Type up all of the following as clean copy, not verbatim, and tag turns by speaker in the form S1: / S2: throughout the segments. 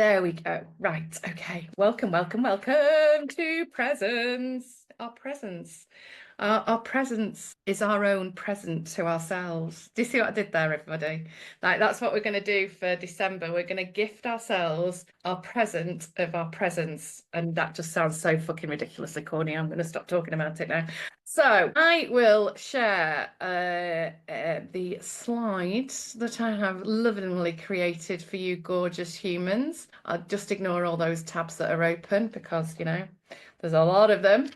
S1: There we go. Right. Okay. Welcome to presence. Our presence. Our presence is our own present to ourselves. Do you see what I did there, everybody? Like, that's what we're going to do for December. We're going to gift ourselves our present of our presence. And that just sounds so fucking ridiculously corny. I'm going to stop talking about it now. So I will share the slides that I have lovingly created for you gorgeous humans. I'll just ignore all those tabs that are open because, you know, there's a lot of them.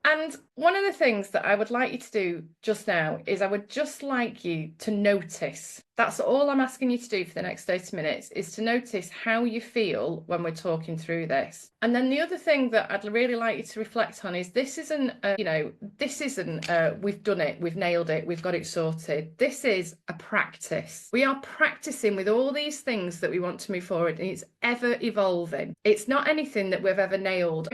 S1: And one of the things that I would like you to do just now is I would just like you to notice. That's all I'm asking you to do for the next 30 minutes, is to notice how you feel when we're talking through this. And then the other thing that I'd really like you to reflect on is this isn't, we've done it, we've nailed it, we've got it sorted. This is a practice. We are practicing with all these things that we want to move forward, and it's ever evolving. It's not anything that we've ever nailed.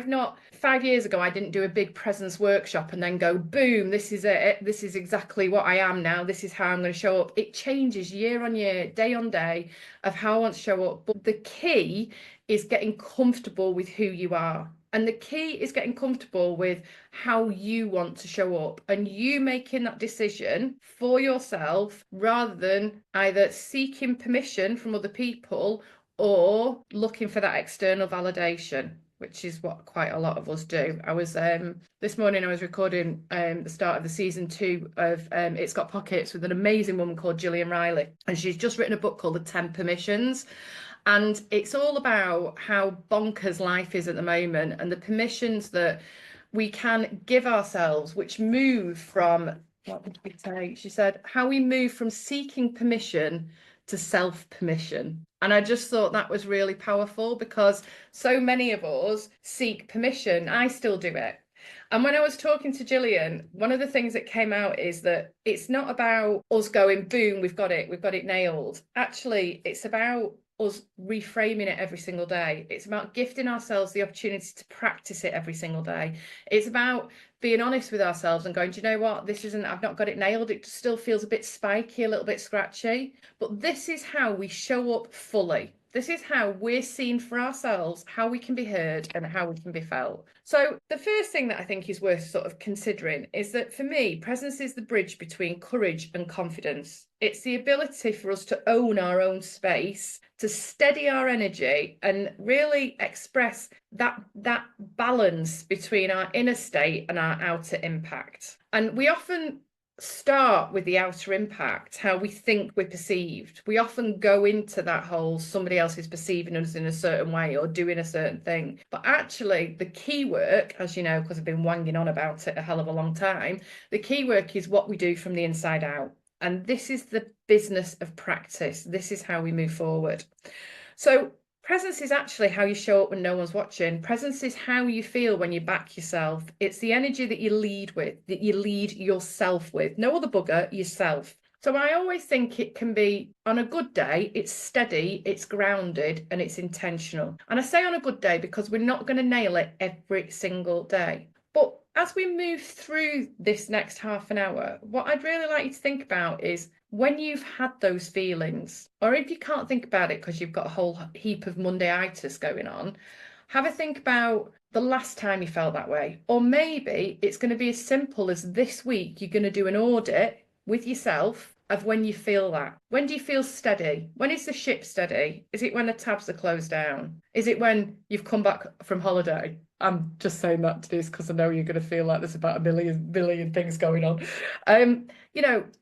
S1: 5 years ago, I didn't do a big presence workshop and then go, boom, this is it. This is exactly what I am now. This is how I'm going to show up. It changes year on year, day on day of how I want to show up. But the key is getting comfortable with who you are. And the key is getting comfortable with how you want to show up and you making that decision for yourself rather than either seeking permission from other people or looking for that external validation, which is what quite a lot of us do. I was this morning I was recording the start of the season 2 of It's Got Pockets with an amazing woman called Gillian Riley, and she's just written a book called The 10 Permissions, and it's all about how bonkers life is at the moment and the permissions that we can give ourselves, which move from, what did we say? She said, how we move from seeking permission to self-permission. And I just thought that was really powerful because so many of us seek permission. I still do it. And when I was talking to Gillian, one of the things that came out is that it's not about us going, boom, we've got it nailed. Actually, it's about us reframing it every single day. It's about gifting ourselves the opportunity to practice it every single day. It's about being honest with ourselves and going, do you know what? I've not got it nailed. It still feels a bit spiky, a little bit scratchy. But this is how we show up fully. This is how we're seen for ourselves, how we can be heard and how we can be felt. So the first thing that I think is worth sort of considering is that for me, presence is the bridge between courage and confidence. It's the ability for us to own our own space, to steady our energy and really express that balance between our inner state and our outer impact. And we often start with the outer impact, how we think we're perceived. We often go into that whole somebody else is perceiving us in a certain way or doing a certain thing. But actually, the key work, as you know, because I've been wanging on about it a hell of a long time, the key work is what we do from the inside out. And this is the business of practice. This is how we move forward. So presence is actually how you show up when no one's watching. Presence is how you feel when you back yourself. It's the energy that you lead with, that you lead yourself with. No other bugger, yourself. So I always think it can be, on a good day, it's steady, it's grounded, and it's intentional. And I say on a good day because we're not going to nail it every single day. But as we move through this next half an hour, what I'd really like you to think about is when you've had those feelings, or if you can't think about it because you've got a whole heap of Monday-itis going on, have a think about the last time you felt that way. Or maybe it's going to be as simple as this week, you're going to do an audit with yourself of when you feel that. When do you feel steady? When is the ship steady? Is it when the tabs are closed down? Is it when you've come back from holiday? I'm just saying that to this because I know you're going to feel like there's about a billion things going on.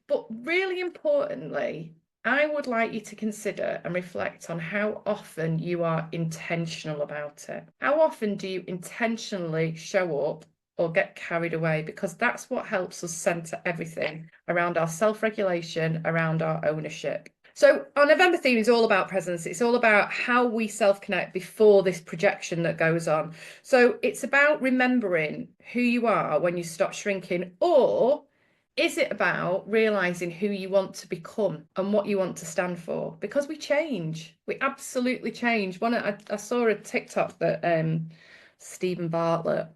S1: But really importantly, I would like you to consider and reflect on how often you are intentional about it. How often do you intentionally show up or get carried away? Because that's what helps us center everything around our self-regulation, around our ownership. So our November theme is all about presence. It's all about how we self-connect before this projection that goes on. So it's about remembering who you are when you stop shrinking, or is it about realizing who you want to become and what you want to stand for? Because we change. We absolutely change. I saw a TikTok that Stephen Bartlett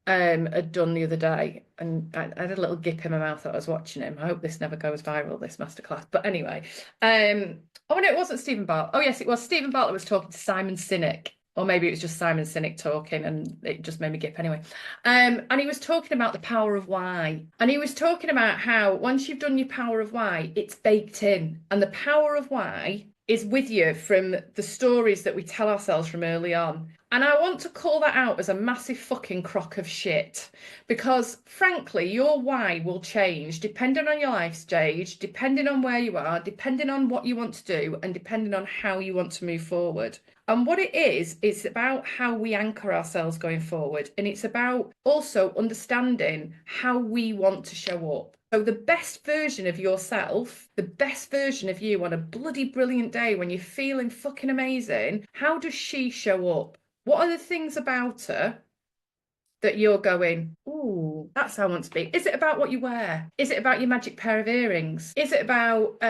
S1: had done the other day, and I had a little gip in my mouth that I was watching him. I hope this never goes viral, this masterclass. But anyway, Oh, no, it wasn't Stephen Bartlett. Oh, yes, it was. Stephen Bartlett was talking to Simon Sinek. Or maybe it was just Simon Sinek talking and it just made me gip anyway. And he was talking about the power of why. And he was talking about how once you've done your power of why, it's baked in. And the power of why is with you from the stories that we tell ourselves from early on. And I want to call that out as a massive fucking crock of shit. Because frankly, your why will change depending on your life stage, depending on where you are, depending on what you want to do, and depending on how you want to move forward. And what it is, it's about how we anchor ourselves going forward. And it's about also understanding how we want to show up. So the best version of yourself, the best version of you on a bloody brilliant day when you're feeling fucking amazing, how does she show up? What are the things about her that you're going, ooh, that's how I want to be? Is it about what you wear? Is it about your magic pair of earrings? Is it about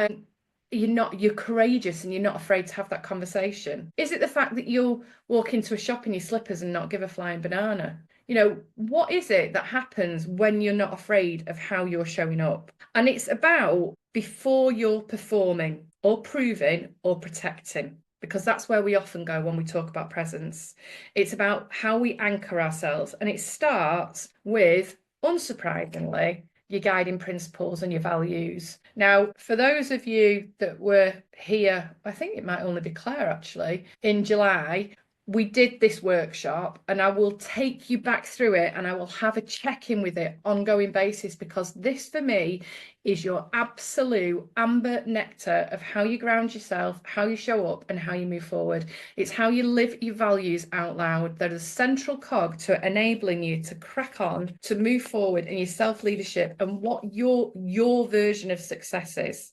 S1: you're courageous and you're not afraid to have that conversation? Is it the fact that you'll walk into a shop in your slippers and not give a flying banana? You know, what is it that happens when you're not afraid of how you're showing up? And it's about before you're performing or proving or protecting, because that's where we often go when we talk about presence. It's about how we anchor ourselves. And it starts with, unsurprisingly, your guiding principles and your values. Now, for those of you that were here, I think it might only be Claire actually, in July, we did this workshop and I will take you back through it and I will have a check-in with it ongoing basis, because this for me is your absolute amber nectar of how you ground yourself, how you show up and how you move forward. It's how you live your values out loud. They're the central cog to enabling you to crack on, to move forward in your self-leadership and what your version of success is.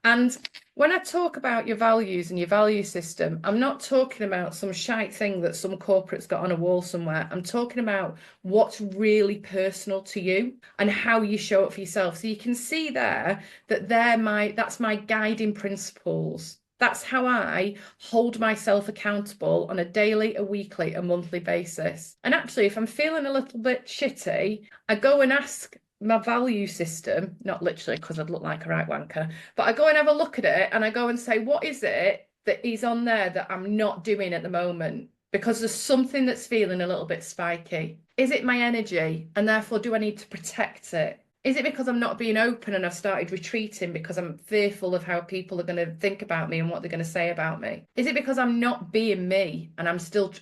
S1: And when I talk about your values and your value system, I'm not talking about some shite thing that some corporate's got on a wall somewhere. I'm talking about what's really personal to you and how you show up for yourself. So you can see there that that's my guiding principles. That's how I hold myself accountable on a daily, a weekly, a monthly basis. And actually, if I'm feeling a little bit shitty, I go and ask my value system, not literally because I'd look like a right wanker, but I go and have a look at it and I go and say, what is it that is on there that I'm not doing at the moment? Because there's something that's feeling a little bit spiky. Is it my energy? And therefore, do I need to protect it? Is it because I'm not being open and I've started retreating because I'm fearful of how people are going to think about me and what they're going to say about me? Is it because I'm not being me and I'm still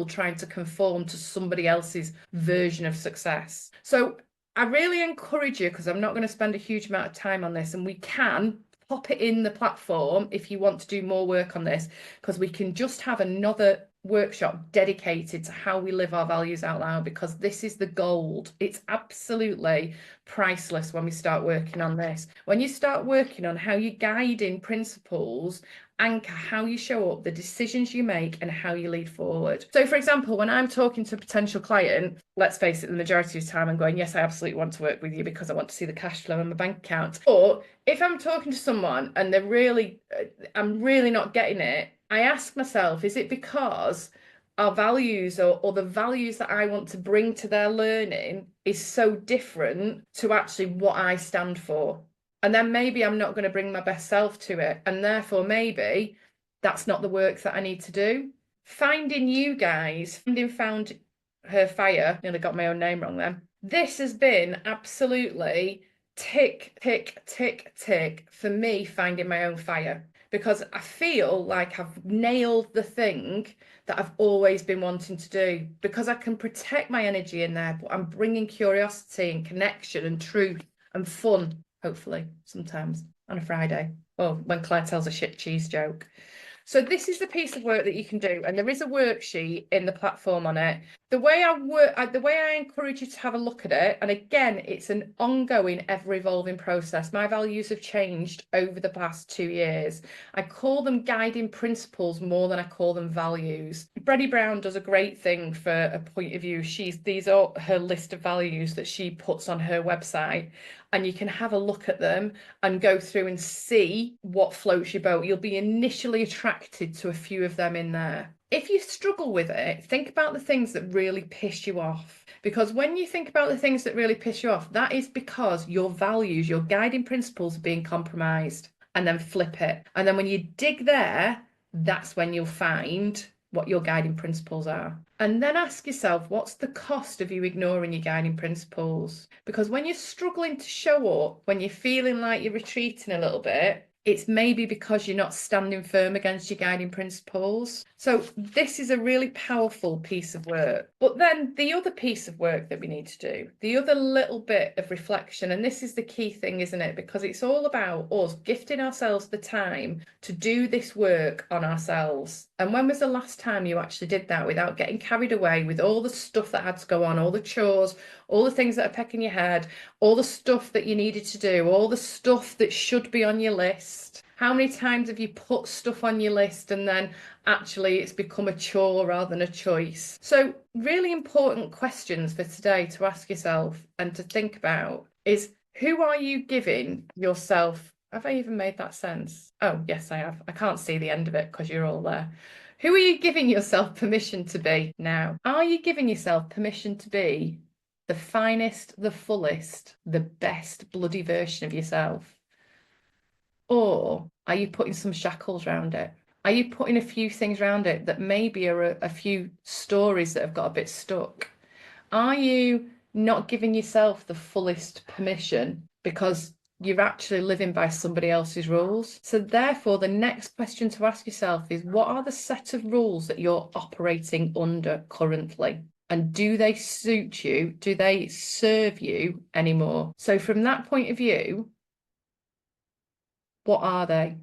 S1: trying to conform to somebody else's version of success? So I really encourage you, because I'm not going to spend a huge amount of time on this, and we can pop it in the platform if you want to do more work on this, because we can just have another workshop dedicated to how we live our values out loud, because this is the gold. It's absolutely priceless when we start working on this. When you start working on how you guide in principles, anchor how you show up, the decisions you make, and how you lead forward. So, for example, when I'm talking to a potential client, let's face it, the majority of the time I'm going, yes, I absolutely want to work with you because I want to see the cash flow in my bank account. Or if I'm talking to someone and I'm really not getting it, I ask myself, is it because our values or the values that I want to bring to their learning is so different to actually what I stand for? And then maybe I'm not going to bring my best self to it. And therefore, maybe that's not the work that I need to do. Finding you guys, finding FoundHer Fire, nearly got my own name wrong then. This has been absolutely tick, tick, tick, tick for me finding my own fire, because I feel like I've nailed the thing that I've always been wanting to do, because I can protect my energy in there, but I'm bringing curiosity and connection and truth and fun, hopefully, sometimes on a Friday, or when Claire tells a shit cheese joke. So this is the piece of work that you can do, and there is a worksheet in the platform on it. The way I encourage you to have a look at it, and again, it's an ongoing, ever-evolving process. My values have changed over the past 2 years. I call them guiding principles more than I call them values. Brené Brown does a great thing for a point of view. These are her list of values that she puts on her website, and you can have a look at them and go through and see what floats your boat. You'll be initially attracted to a few of them in there. If you struggle with it, think about the things that really piss you off. Because when you think about the things that really piss you off, that is because your values, your guiding principles are being compromised. and then flip it. And then when you dig there, that's when you'll find what your guiding principles are. And then ask yourself, what's the cost of you ignoring your guiding principles? Because when you're struggling to show up, when you're feeling like you're retreating a little bit, it's maybe because you're not standing firm against your guiding principles. So this is a really powerful piece of work. But then the other piece of work that we need to do, the other little bit of reflection, and this is the key thing, isn't it? Because it's all about us gifting ourselves the time to do this work on ourselves. And when was the last time you actually did that without getting carried away with all the stuff that had to go on, all the chores, all the things that are pecking your head, all the stuff that you needed to do, all the stuff that should be on your list? How many times have you put stuff on your list and then actually it's become a chore rather than a choice? So really important questions for today to ask yourself and to think about is, who are you giving yourself? Have I even made that sense? Oh, yes, I have. I can't see the end of it because you're all there. Who are you giving yourself permission to be now? Are you giving yourself permission to be the finest, the fullest, the best bloody version of yourself? Or are you putting some shackles around it? Are you putting a few things around it that maybe are a few stories that have got a bit stuck? Are you not giving yourself the fullest permission because you're actually living by somebody else's rules? So therefore, the next question to ask yourself is, what are the set of rules that you're operating under currently? And do they suit you? Do they serve you anymore? So from that point of view, what are they?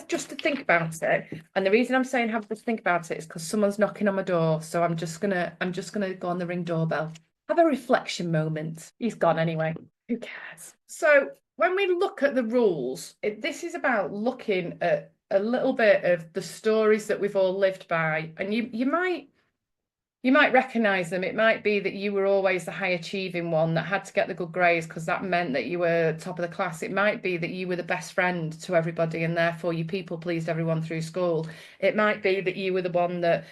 S1: Just to think about it. And the reason I'm saying have to think about it is because someone's knocking on my door. So I'm just gonna go on the Ring doorbell. Have a reflection moment. He's gone anyway. Who cares? So when we look at the rules, this is about looking at a little bit of the stories that we've all lived by. And you might recognize them. It might be that you were always the high achieving one that had to get the good grades because that meant that you were top of the class. It might be that you were the best friend to everybody and therefore you people pleased everyone through school. It might be that you were the one that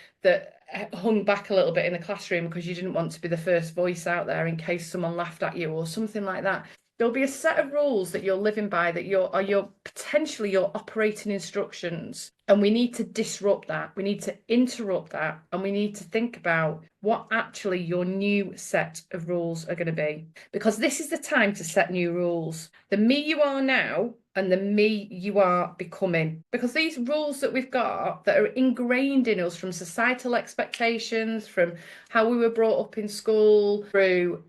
S1: hung back a little bit in the classroom because you didn't want to be the first voice out there in case someone laughed at you or something like that. There'll be a set of rules that you're living by that you're potentially your operating instructions. And we need to disrupt that. We need to interrupt that. And we need to think about what actually your new set of rules are going to be. Because this is the time to set new rules. The me you are now and the me you are becoming. Because these rules that we've got that are ingrained in us from societal expectations, from how we were brought up in school, through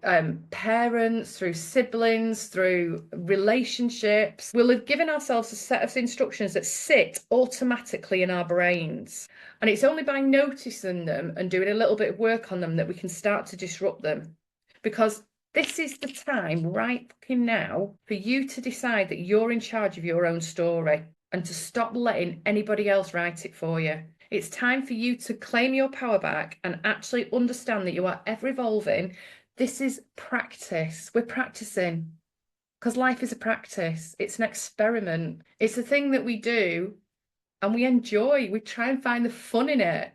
S1: parents, through siblings, through relationships, we'll have given ourselves a set of instructions that sit automatically in our brains. And it's only by noticing them and doing a little bit of work on them that we can start to disrupt them. Because this is the time right fucking now for you to decide that you're in charge of your own story and to stop letting anybody else write it for you. It's time for you to claim your power back and actually understand that you are ever evolving. This is practice. We're practicing because life is a practice. It's an experiment. It's a thing that we do and we enjoy. We try and find the fun in it.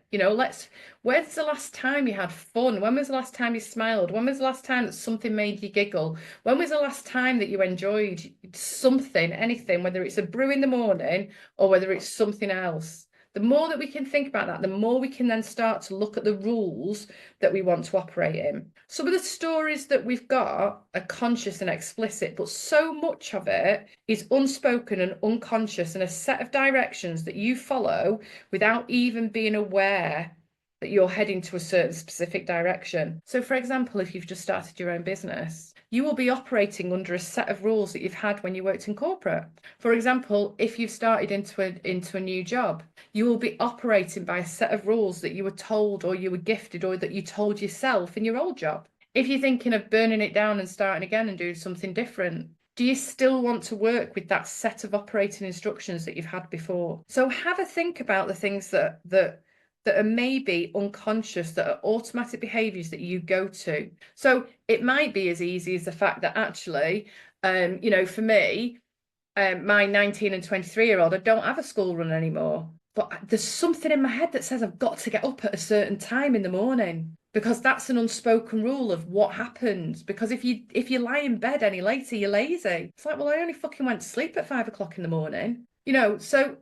S1: When's the last time you had fun? When was the last time you smiled? When was the last time that something made you giggle? When was the last time that you enjoyed something, anything, whether it's a brew in the morning or whether it's something else? The more that we can think about that, the more we can then start to look at the rules that we want to operate in. Some of the stories that we've got are conscious and explicit, but so much of it is unspoken and unconscious and a set of directions that you follow without even being aware that you're heading to a certain specific direction. So for example, if you've just started your own business, you will be operating under a set of rules that you've had when you worked in corporate. For example, if you've started into a new job, you will be operating by a set of rules that you were told or you were gifted or that you told yourself in your old job. If you're thinking of burning it down and starting again and doing something different, do you still want to work with that set of operating instructions that you've had before? So have a think about the things that are maybe unconscious, that are automatic behaviors that you go to. So it might be as easy as the fact that actually, for me, my 19 and 23-year-old, I don't have a school run anymore. But there's something in my head that says I've got to get up at a certain time in the morning because that's an unspoken rule of what happens. Because if you lie in bed any later, you're lazy. It's like, well, I only fucking went to sleep at 5 o'clock in the morning. So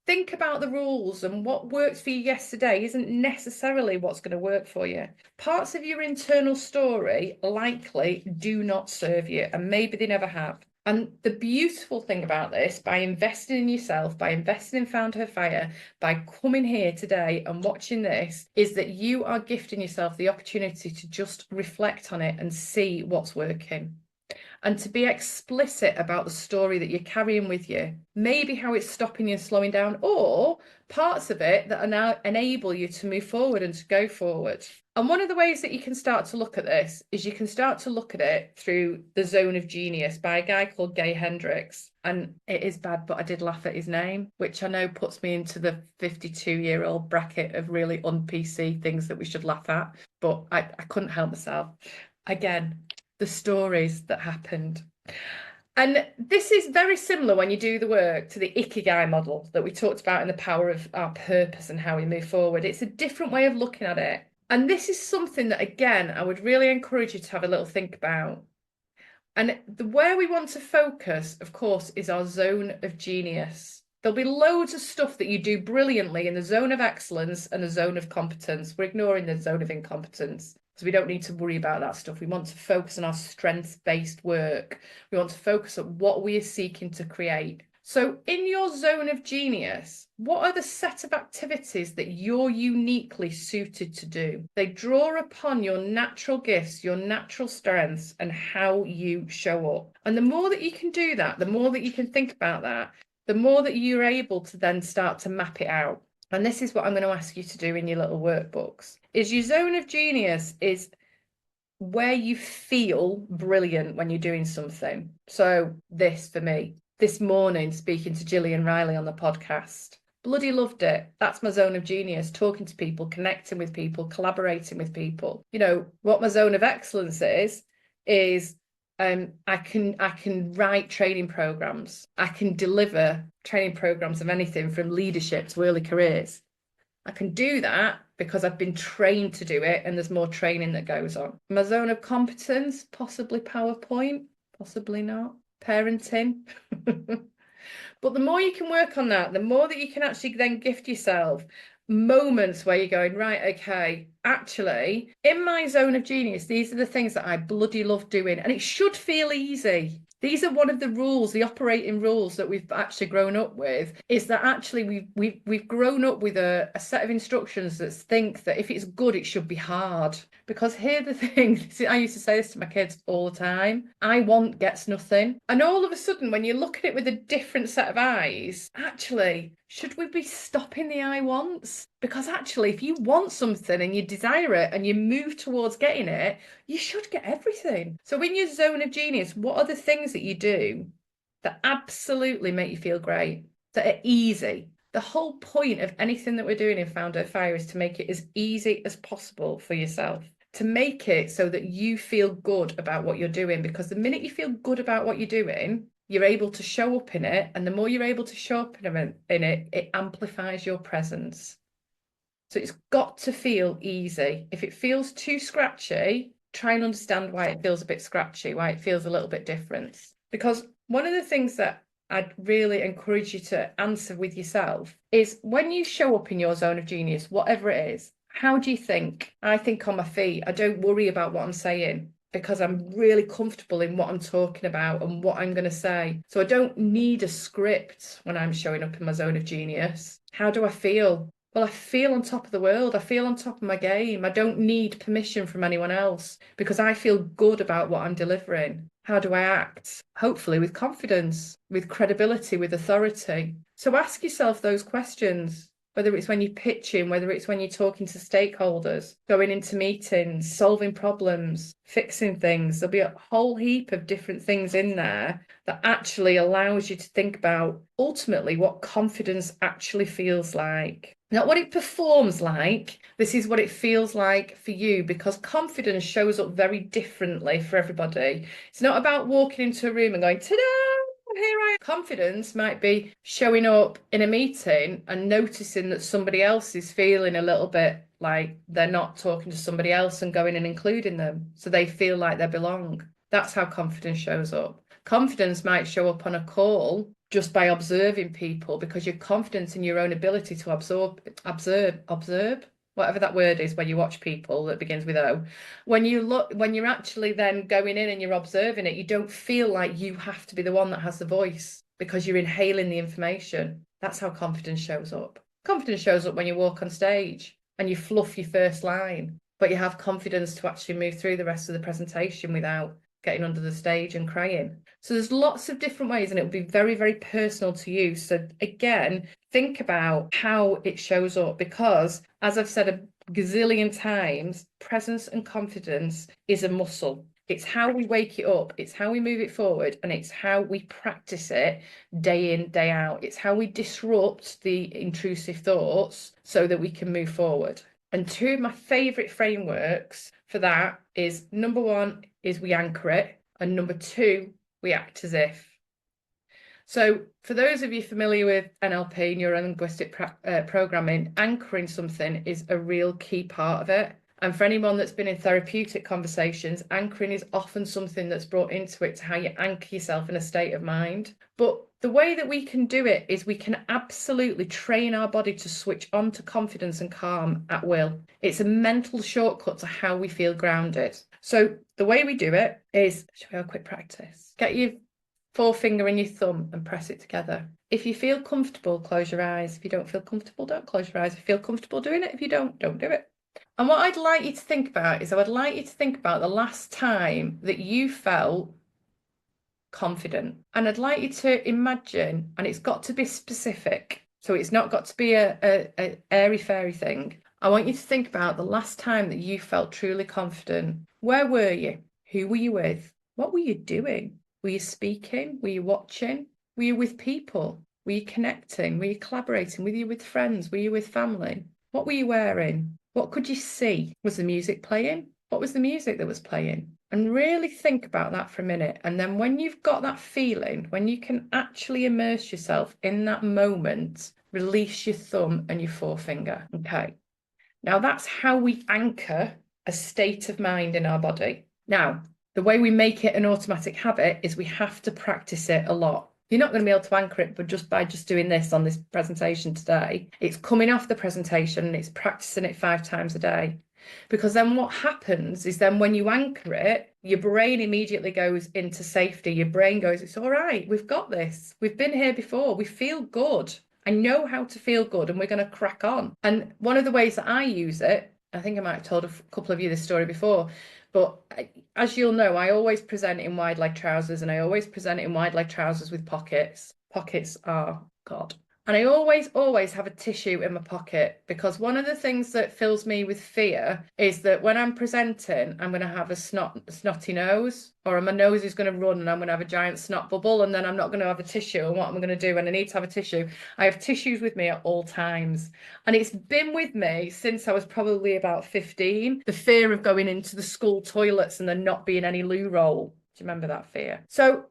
S1: think about the rules, and what worked for you yesterday isn't necessarily what's going to work for you. Parts of your internal story likely do not serve you, and maybe they never have. And the beautiful thing about this, by investing in yourself, by investing in FoundHer Fire, by coming here today and watching this, is that you are gifting yourself the opportunity to just reflect on it and see what's working. And to be explicit about the story that you're carrying with you, maybe how it's stopping you and slowing down, or parts of it that are now enable you to move forward and to go forward. And one of the ways that you can start to look at this is you can start to look at it through The Zone of Genius by a guy called Gay Hendricks. And it is bad, but I did laugh at his name, which I know puts me into the 52-year-old bracket of really un-PC things that we should laugh at. But I couldn't help myself. Again, the stories that happened. And this is very similar when you do the work to the Ikigai model that we talked about in the power of our purpose and how we move forward. It's a different way of looking at it. And this is something that, again, I would really encourage you to have a little think about. And where we want to focus, of course, is our zone of genius. There'll be loads of stuff that you do brilliantly in the zone of excellence and the zone of competence. We're ignoring the zone of incompetence. So we don't need to worry about that stuff. We want to focus on our strengths-based work. We want to focus on what we are seeking to create. So in your zone of genius, what are the set of activities that you're uniquely suited to do? They draw upon your natural gifts, your natural strengths, and how you show up. And the more that you can do that, the more that you can think about that, the more that you're able to then start to map it out. And this is what I'm going to ask you to do in your little workbooks, is your zone of genius is where you feel brilliant when you're doing something. So this for me, this morning, speaking to Gillian Riley on the podcast, bloody loved it. That's my zone of genius, talking to people, connecting with people, collaborating with people. What my zone of excellence is I can write training programs. I can deliver training programs of anything from leadership to early careers. I can do that because I've been trained to do it, and there's more training that goes on. My zone of competence, possibly PowerPoint, possibly not. Parenting. But the more you can work on that, the more that you can actually then gift yourself moments where you're going, right, okay, actually, in my zone of genius, these are the things that I bloody love doing, and it should feel easy. These are one of the rules, the operating rules that we've actually grown up with, is that actually we've grown up with a set of instructions that think that if it's good, it should be hard. Because here's the thing, I used to say this to my kids all the time, I want gets nothing. And all of a sudden, when you look at it with a different set of eyes, actually, should we be stopping the I wants? Because actually, if you want something and you desire it and you move towards getting it, you should get everything. So in your zone of genius, what are the things that you do that absolutely make you feel great, that are easy? The whole point of anything that we're doing in FoundHer Fire is to make it as easy as possible for yourself, to make it so that you feel good about what you're doing. Because the minute you feel good about what you're doing, you're able to show up in it. And the more you're able to show up in it, it amplifies your presence. So it's got to feel easy. If it feels too scratchy, try and understand why it feels a bit scratchy, why it feels a little bit different. Because one of the things that I'd really encourage you to answer with yourself is, when you show up in your zone of genius, whatever it is, how do you think? I think on my feet. I don't worry about what I'm saying, because I'm really comfortable in what I'm talking about and what I'm going to say. So I don't need a script when I'm showing up in my zone of genius. How do I feel? Well, I feel on top of the world. I feel on top of my game. I don't need permission from anyone else because I feel good about what I'm delivering. How do I act? Hopefully with confidence, with credibility, with authority. So ask yourself those questions, whether it's when you're pitching, whether it's when you're talking to stakeholders, going into meetings, solving problems, fixing things. There'll be a whole heap of different things in there that actually allows you to think about ultimately what confidence actually feels like. Not what it performs like. This is what it feels like for you, because confidence shows up very differently for everybody. It's not about walking into a room and going, ta-da, here I am. Confidence might be showing up in a meeting and noticing that somebody else is feeling a little bit like they're not talking to somebody else and going and including them, so they feel like they belong. That's how confidence shows up. Confidence might show up on a call just by observing people, because you're confident in your own ability to observe, whatever that word is when you watch people that begins with O. When you're actually then going in and you're observing it, you don't feel like you have to be the one that has the voice because you're inhaling the information. That's how confidence shows up. Confidence shows up when you walk on stage and you fluff your first line, but you have confidence to actually move through the rest of the presentation without getting under the stage and crying. So there's lots of different ways, and it'll be very, very personal to you. So again, think about how it shows up, because as I've said a gazillion times, presence and confidence is a muscle. It's how we wake it up, it's how we move it forward, and it's how we practice it day in, day out. It's how we disrupt the intrusive thoughts so that we can move forward. And two of my favorite frameworks for that is, number one is we anchor it, and number two, we act as if. So for those of you familiar with NLP, neuro-linguistic programming, anchoring something is a real key part of it. And for anyone that's been in therapeutic conversations, anchoring is often something that's brought into it, to how you anchor yourself in a state of mind. But the way that we can do it is we can absolutely train our body to switch on to confidence and calm at will. It's a mental shortcut to how we feel grounded. So the way we do it is, shall we have a quick practice? Get your forefinger and your thumb and press it together. If you feel comfortable, close your eyes. If you don't feel comfortable, don't close your eyes. If you feel comfortable doing it, if you don't do it. And what I'd like you to think about is, I would like you to think about the last time that you felt confident. And I'd like you to imagine, and it's got to be specific, so it's not got to be a airy-fairy thing. I want you to think about the last time that you felt truly confident. Where were you? Who were you with? What were you doing? Were you speaking? Were you watching? Were you with people? Were you connecting? Were you collaborating? Were you with friends? Were you with family? What were you wearing? What could you see? Was the music playing? What was the music that was playing? And really think about that for a minute. And then when you've got that feeling, when you can actually immerse yourself in that moment, release your thumb and your forefinger. Okay. Now that's how we anchor a state of mind in our body. Now, the way we make it an automatic habit is we have to practice it a lot. You're not going to be able to anchor it, but just by doing this on this presentation today, it's coming off the presentation and it's practicing it 5 times a day. Because then what happens is, then when you anchor it, your brain immediately goes into safety. Your brain goes, it's all right, we've got this. We've been here before. We feel good. I know how to feel good, and we're going to crack on. And one of the ways that I use it, I think I might have told a couple of you this story before, but as you'll know, I always present in wide leg trousers, and I always present in wide leg trousers with pockets. Pockets are God. And I always have a tissue in my pocket, because one of the things that fills me with fear is that when I'm presenting, I'm going to have a snotty nose, or my nose is going to run and I'm going to have a giant snot bubble, and then I'm not going to have a tissue. And what am I going to do when I need to have a tissue? I have tissues with me at all times. And it's been with me since I was probably about 15, the fear of going into the school toilets and there not being any loo roll. Do you remember that fear? So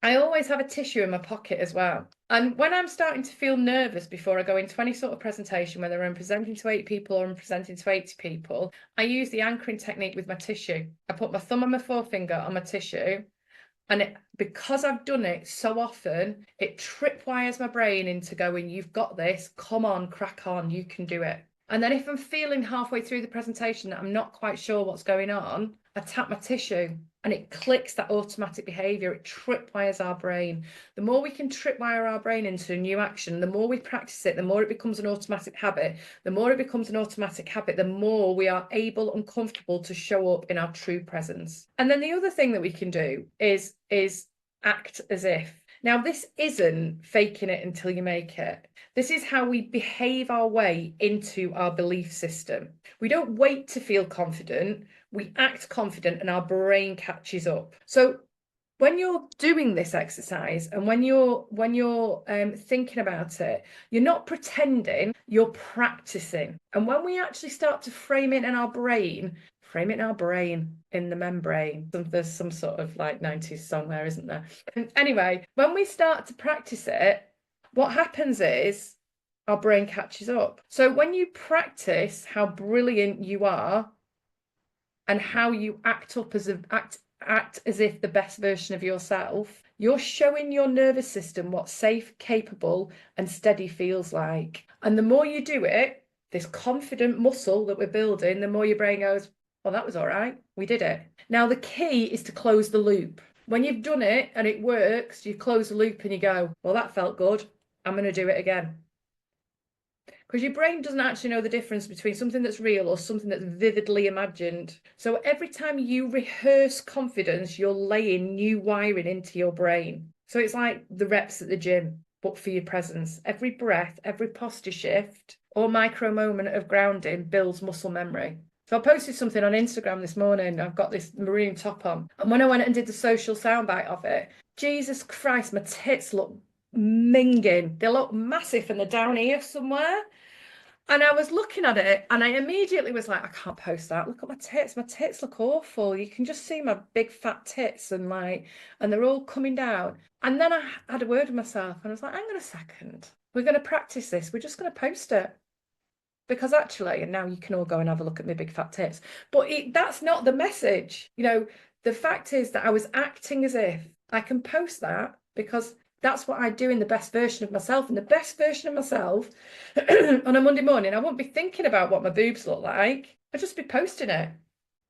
S1: I always have a tissue in my pocket as well. And when I'm starting to feel nervous before I go into any sort of presentation, whether I'm presenting to 8 people or I'm presenting to 80 people, I use the anchoring technique with my tissue. I put my thumb and my forefinger on my tissue, and because I've done it so often, it tripwires my brain into going, you've got this, come on, crack on, you can do it. And then if I'm feeling halfway through the presentation that I'm not quite sure what's going on, I tap my tissue and it clicks that automatic behavior. It tripwires our brain. The more we can tripwire our brain into a new action, the more we practice it, the more it becomes an automatic habit. The more it becomes an automatic habit, the more we are able and comfortable to show up in our true presence. And then the other thing that we can do is act as if. Now, this isn't faking it until you make it. This is how we behave our way into our belief system. We don't wait to feel confident. We act confident and our brain catches up. So when you're doing this exercise and when you're thinking about it, you're not pretending, you're practicing. And when we actually start to frame it in our brain, in the membrane. There's some sort of like 90s song there, isn't there? Anyway, when we start to practice it, what happens is our brain catches up. So when you practice how brilliant you are and how you act act as if the best version of yourself, you're showing your nervous system what safe, capable, and steady feels like. And the more you do it, this confident muscle that we're building, the more your brain goes, well, that was all right. We did it. Now, the key is to close the loop. When you've done it and it works, you close the loop and you go, well, that felt good. I'm going to do it again. Because your brain doesn't actually know the difference between something that's real or something that's vividly imagined. So every time you rehearse confidence, you're laying new wiring into your brain. So it's like the reps at the gym, but for your presence. Every breath, every posture shift or micro moment of grounding builds muscle memory. So I posted something on Instagram this morning. I've got this maroon top on. And when I went and did the social soundbite of it, Jesus Christ, my tits look minging. They look massive and they're down here somewhere. And I was looking at it and I immediately was like, I can't post that. Look at my tits. My tits look awful. You can just see my big fat tits and they're all coming down. And then I had a word with myself and I was like, hang on a second. We're going to practice this. We're just going to post it. Because actually, and now you can all go and have a look at my big fat tits. But that's not the message. The fact is that I was acting as if I can post that because that's what I do in the best version of myself. And the best version of myself on a Monday morning, I won't be thinking about what my boobs look like. I'd just be posting it.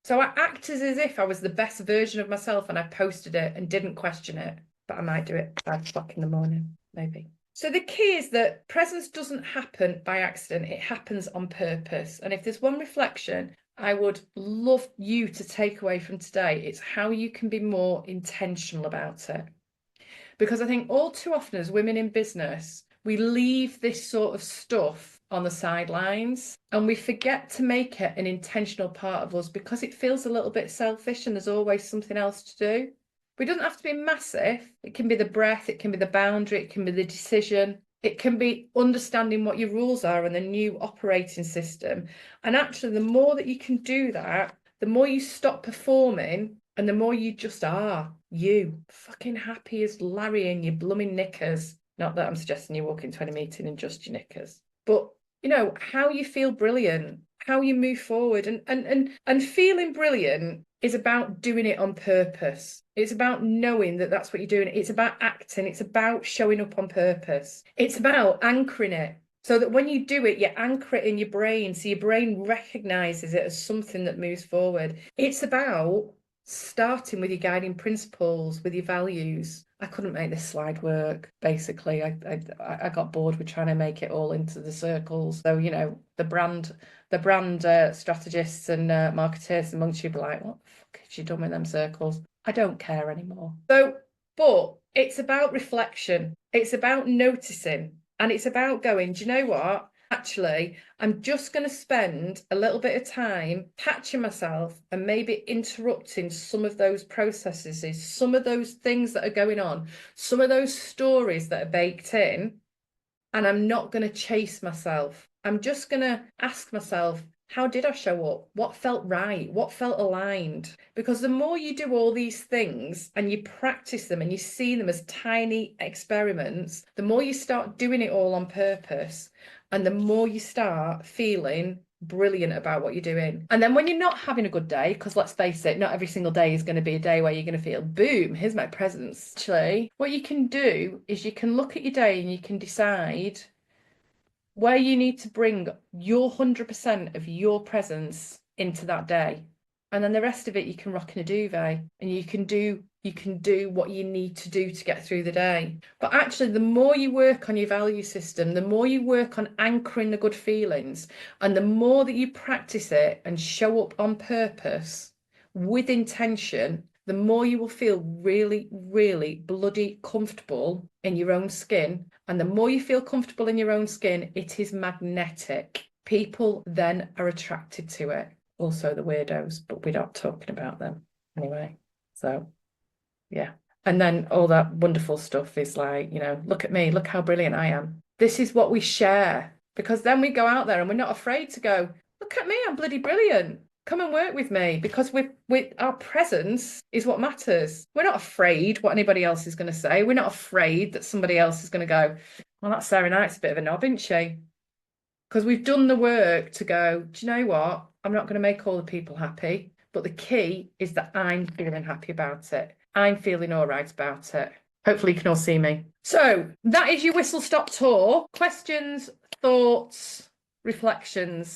S1: So I acted as if I was the best version of myself and I posted it and didn't question it. But I might do it at 5 o'clock in the morning, maybe. So the key is that presence doesn't happen by accident. It happens on purpose. And if there's one reflection I would love you to take away from today, it's how you can be more intentional about it. Because I think all too often as women in business, we leave this sort of stuff on the sidelines and we forget to make it an intentional part of us because it feels a little bit selfish and there's always something else to do. But it doesn't have to be massive. It can be the breath, it can be the boundary, it can be the decision. It can be understanding what your rules are and the new operating system. And actually, the more that you can do that, the more you stop performing and the more you just are you, fucking happy as Larry in your blooming knickers. Not that I'm suggesting you walk into any meeting in just your knickers, but how you feel brilliant, how you move forward, and feeling brilliant is about doing it on purpose. It's about knowing that that's what you're doing. It's about acting. It's about showing up on purpose. It's about anchoring it so that when you do it, you anchor it in your brain so your brain recognizes it as something that moves forward. It's about starting with your guiding principles, with your values. I couldn't make this slide work. Basically, I got bored with trying to make it all into the circles. So the brand strategists and marketers amongst you be like, what the fuck has she done with them circles? I don't care anymore. So, but it's about reflection. It's about noticing, and it's about going, do you know what? Actually, I'm just going to spend a little bit of time catching myself and maybe interrupting some of those processes, some of those things that are going on, some of those stories that are baked in, and I'm not going to chase myself. I'm just going to ask myself, how did I show up? What felt right? What felt aligned? Because the more you do all these things and you practice them and you see them as tiny experiments, the more you start doing it all on purpose and the more you start feeling brilliant about what you're doing. And then when you're not having a good day, because let's face it, not every single day is going to be a day where you're going to feel, boom, here's my presence. Actually, what you can do is you can look at your day and you can decide where you need to bring your 100% of your presence into that day. And then the rest of it you can rock in a duvet and you can do what you need to do to get through the day. But actually, the more you work on your value system, the more you work on anchoring the good feelings, and the more that you practice it and show up on purpose with intention, the more you will feel really, really bloody comfortable in your own skin. And the more you feel comfortable in your own skin, it is magnetic. People then are attracted to it. Also the weirdos, but we're not talking about them anyway. So, yeah. And then all that wonderful stuff is like, look at me, look how brilliant I am. This is what we share, because then we go out there and we're not afraid to go, look at me, I'm bloody brilliant. Come and work with me, because with our presence is what matters. We're not afraid what anybody else is going to say. We're not afraid that somebody else is going to go, well, that Sarah Knight's a bit of a knob, isn't she? Because we've done the work to go, do you know what? I'm not going to make all the people happy, but But the key is that I'm feeling happy about it. I'm feeling all right about it. Hopefully you can all see me. So that is your whistle stop tour. Questions, thoughts, reflections.